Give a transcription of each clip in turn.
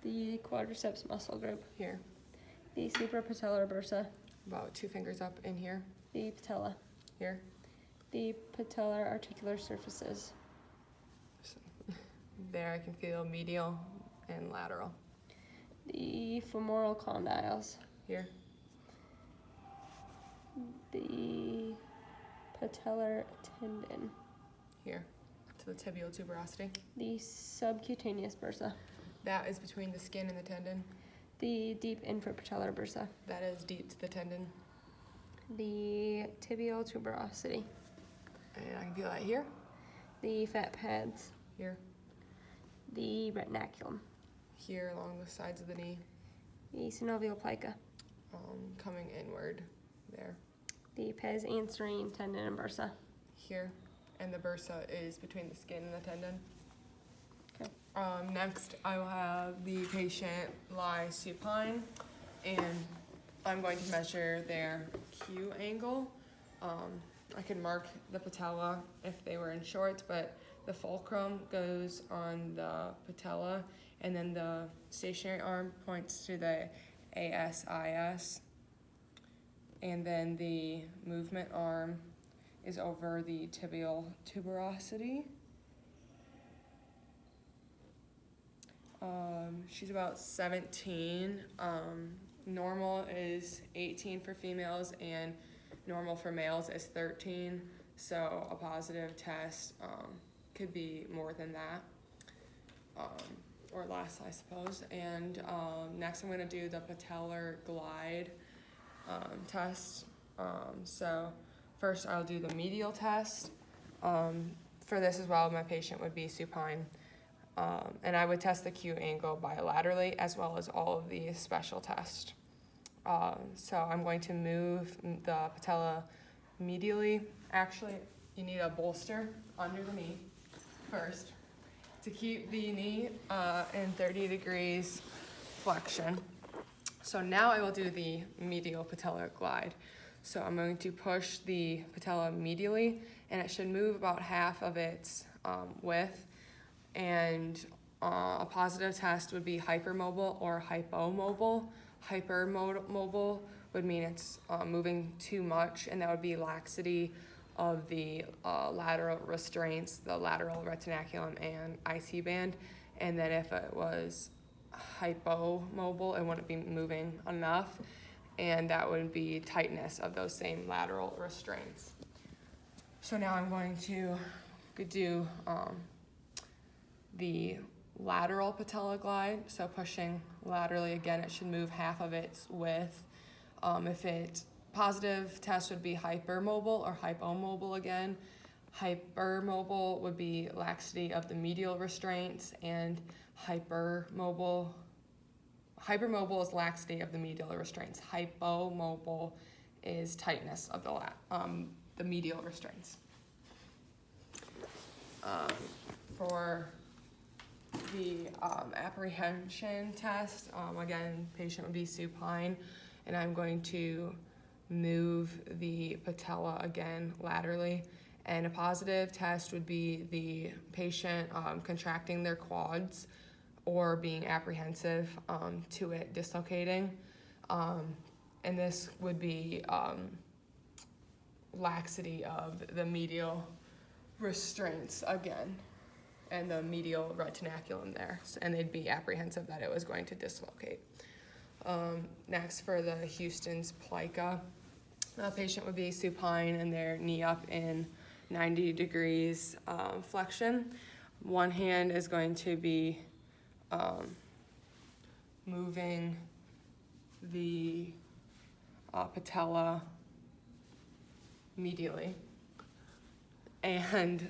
The quadriceps muscle group. Here. The suprapatellar bursa. About 2 fingers up in here. The patella. Here. The patellar articular surfaces. There I can feel medial and lateral. The femoral condyles. Here. The patellar tendon. Here. To the tibial tuberosity. The subcutaneous bursa. That is between the skin and the tendon. The deep infrapatellar bursa. That is deep to the tendon. The tibial tuberosity. And I can feel that here. The fat pads. Here. The retinaculum. Here along the sides of the knee. The synovial plica. Coming inward there. The pes anserine tendon and bursa. Here. And the bursa is between the skin and the tendon. Okay. Next, I will have the patient lie supine, and I'm going to measure their Q angle. I can mark the patella if they were in shorts, but the fulcrum goes on the patella, and then the stationary arm points to the ASIS, and then the movement arm is over the tibial tuberosity. She's about 17. Normal is 18 for females and normal for males is 13. So a positive test could be more than that, or less, I suppose. And next I'm going to do the patellar glide test. So first I'll do the medial test. For this as well, my patient would be supine. And I would test the Q angle bilaterally as well as all of these special tests. So I'm going to move the patella medially. Actually, you need a bolster under the knee first to keep the knee in 30 degrees flexion. So now I will do the medial patellar glide. So I'm going to push the patella medially, and it should move about half of its width. And a positive test would be hypermobile or hypomobile. Hypermobile would mean it's moving too much, and that would be laxity of the lateral restraints, the lateral retinaculum and IT band. And then if it was hypomobile, it wouldn't be moving enough, and that would be tightness of those same lateral restraints. So now I'm going to do the lateral patella glide, so pushing laterally again, it should move half of its width. If it positive test would be hypermobile or hypomobile again. Hypermobile would be laxity of the medial restraints, and hypermobile is laxity of the medial restraints. Hypomobile is tightness of the medial restraints. For the apprehension test, again, patient would be supine, and I'm going to move the patella again laterally. And a positive test would be the patient contracting their quads or being apprehensive to it dislocating. And this would be laxity of the medial restraints again, and the medial retinaculum there, and they'd be apprehensive that it was going to dislocate. Next, for the Houston's plica, the patient would be supine and their knee up in 90 degrees flexion. One hand is going to be moving the patella medially, and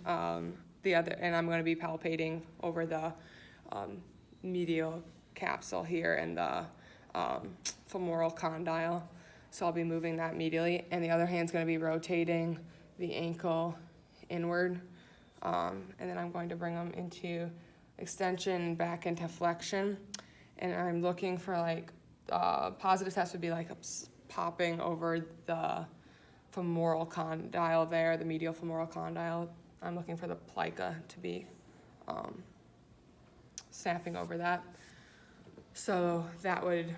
the other, and I'm going to be palpating over the medial capsule here and the femoral condyle. So I'll be moving that medially, and the other hand's going to be rotating the ankle inward, and then I'm going to bring them into extension, back into flexion, and I'm looking for like positive test would be like popping over the femoral condyle there, the medial femoral condyle. I'm looking for the plica to be snapping over that. So that would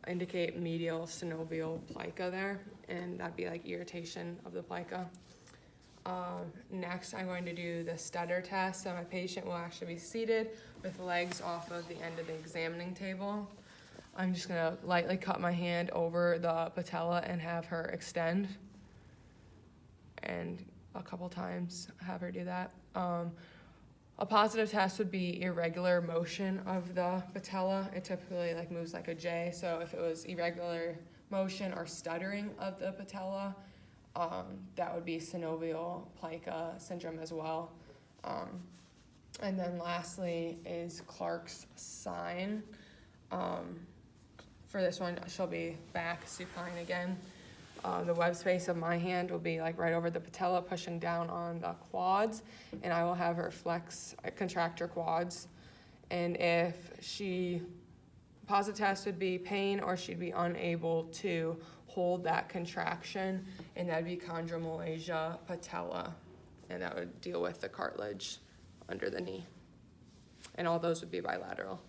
indicate medial synovial plica there, and that'd be like irritation of the plica. Next, I'm going to do the stutter test. So my patient will actually be seated with legs off of the end of the examining table. I'm just gonna lightly cut my hand over the patella and have her extend, and a couple times have her do that. A positive test would be irregular motion of the patella. It typically like moves like a J, so if it was irregular motion or stuttering of the patella, that would be synovial plica syndrome as well. And then lastly is Clark's sign. For this one, she'll be back supine again. The web space of my hand will be like right over the patella, pushing down on the quads, and I will have her contract her quads. And if positive test would be pain, or she'd be unable to hold that contraction, and that'd be chondromalacia patella, and that would deal with the cartilage under the knee. And all those would be bilateral.